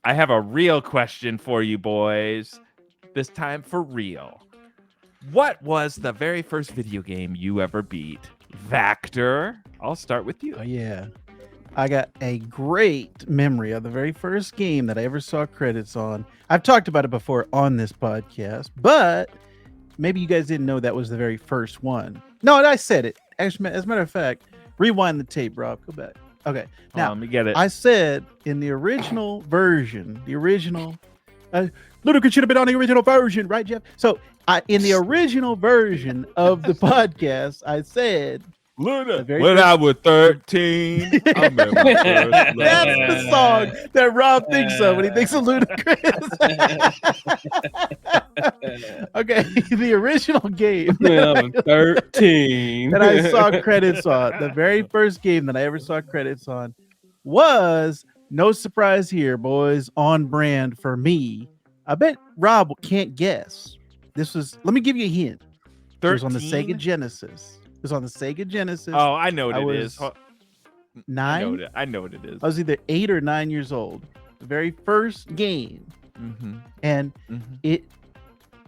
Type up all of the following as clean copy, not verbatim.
I have a real question for you boys. This time for real. What was the very first video game you ever beat? Vector, I'll start with you. Oh yeah. I got a great memory of the very first game that I ever saw credits on. I've talked about it before on this podcast, but maybe you guys didn't know that was the very first one. No, I said it. Actually, as a matter of fact, rewind the tape, Rob. Go back. Okay. Now, Let me get it. I said in the original version, Ludacris should have been on the original version, right, Jeff? So, in the original version of the podcast, I said Luna, when I was 13, I met my first love. That's the song that Rob thinks of when he thinks of Ludacris. Okay, the original game When I was 13 that I saw credits on, the very first game that I ever saw credits on was, no surprise here, boys, on brand for me. I bet Rob can't guess. This was, let me give you a hint. 13? It was on the Sega Genesis. It was on the Sega Genesis. Oh, I know what it is. 9? I know what it is. I was either 8 or 9 years old. The very first game. And it,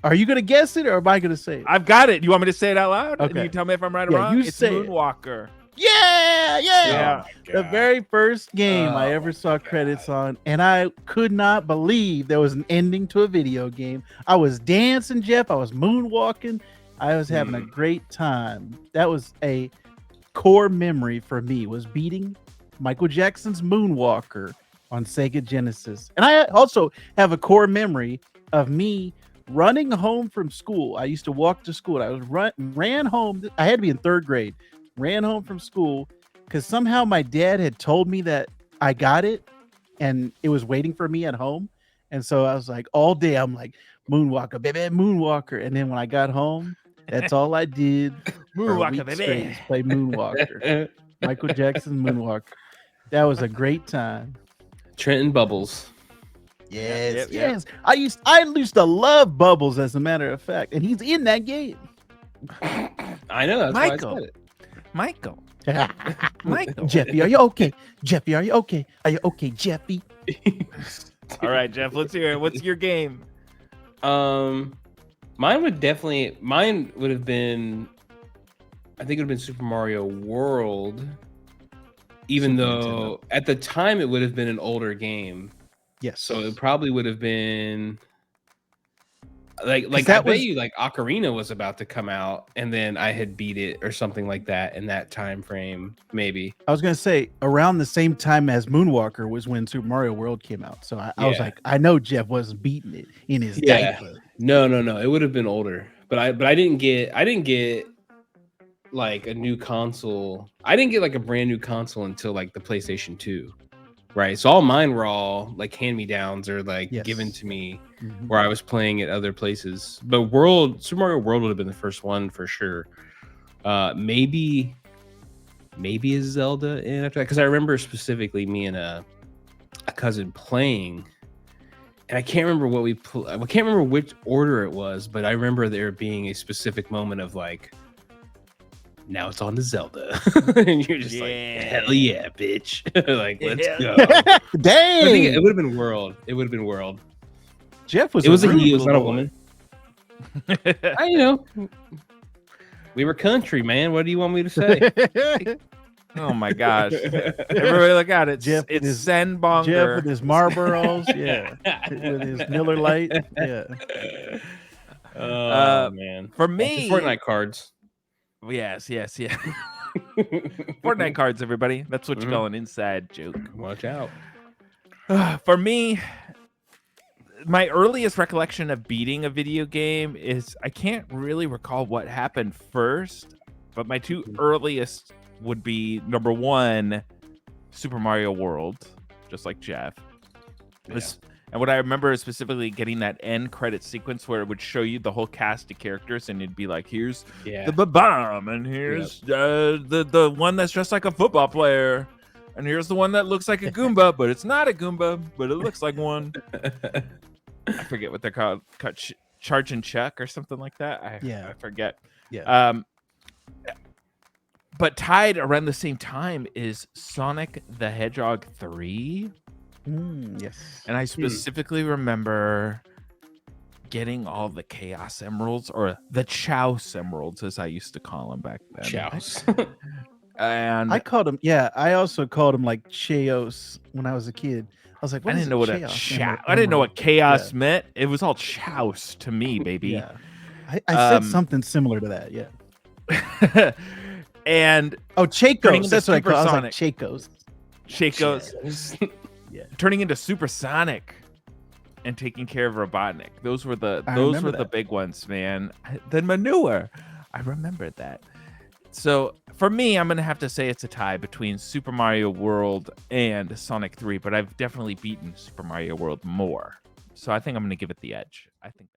are you going to guess it or am I going to say it? I've got it. You want me to say it out loud? Okay. And you tell me if I'm right or wrong? You It's say Moonwalker. Yeah. The very first game I ever saw credits on, and I could not believe there was an ending to a video game. I was dancing, Jeff. I was moonwalking. I was having a great time. That was a core memory for me, was beating Michael Jackson's Moonwalker on Sega Genesis. And I also have a core memory of me running home from school. I used to walk to school. I ran home. I had to be in 3rd grade. Ran home from school because somehow my dad had told me that I got it and it was waiting for me at home. And so I was like, all day, I'm like, Moonwalker, baby, Moonwalker. And then when I got home, that's all I did. Moonwalker, baby. Play Moonwalker. Michael Jackson Moonwalker. That was a great time. Trenton Bubbles. Yes. I used to love Bubbles, as a matter of fact, and he's in that game. I know. That's Michael. why I said it. Michael. Jeffy, are you okay? Jeffy, are you okay? Are you okay, Jeffy? All right, Jeff, let's hear it. What's your game? Mine would have been, I think it would have been Super Mario World, even though at the time it would have been an older game. Yes. So it probably would have been like that I bet you like Ocarina was about to come out and then I had beat it or something like that in that time frame, maybe. I was gonna say around the same time as Moonwalker was when Super Mario World came out. So I was like, I know Jeff wasn't beating it in his diaper. No. It would have been older. But I didn't get like a new console. I didn't get like a brand new console until like the PlayStation 2. Right. So all mine were all like hand-me-downs or like given to me where I was playing at other places. But Super Mario World would have been the first one for sure. Maybe a Zelda in after that. Because I remember specifically me and a cousin playing. And I can't remember what I can't remember which order it was, but I remember there being a specific moment of like, now it's on to Zelda. And you're just like, hell yeah, bitch. Like, let's go. Dang. I think it would have been World. Jeff was It was a he, it was not a woman. We were country, man. What do you want me to say? Oh my gosh. Everybody look at it. Jeff, it's Sandbox. Jeff with his Marlboros. With his Miller Lite. Yeah. Oh, man. For me, Fortnite cards. Yes. Fortnite cards, everybody. That's what you call an inside joke. Watch out. For me, my earliest recollection of beating a video game is I can't really recall what happened first, but my two earliest would be number one, Super Mario World, just like Jeff. And what I remember is specifically getting that end credit sequence where it would show you the whole cast of characters, and it'd be like, here's the bomb, and here's the one that's dressed like a football player, and here's the one that looks like a Goomba, but it's not a Goomba, but it looks like one. I forget what they're called. Charge and Chuck or something like that. I forget. But tied around the same time is Sonic the Hedgehog 3. Yes. And I specifically remember getting all the Chaos Emeralds, or the Chouse Emeralds, as I used to call them back then. Chouse. And I called them, I also called them like Chaos when I was a kid. I was like, I what is didn't know what a Chaos I didn't know what Emerald? chaos meant. It was all Chouse to me, baby. Yeah. I said something similar to that, yeah. And Chacos. That's what I call it. I was like Chacos. Chacos. Yeah. Turning into supersonic and taking care of Robotnik. Those were the big ones, man. Then manure. I remembered that. So for me, I'm gonna have to say it's a tie between Super Mario World and Sonic 3, but I've definitely beaten Super Mario World more. So I think I'm gonna give it the edge. I think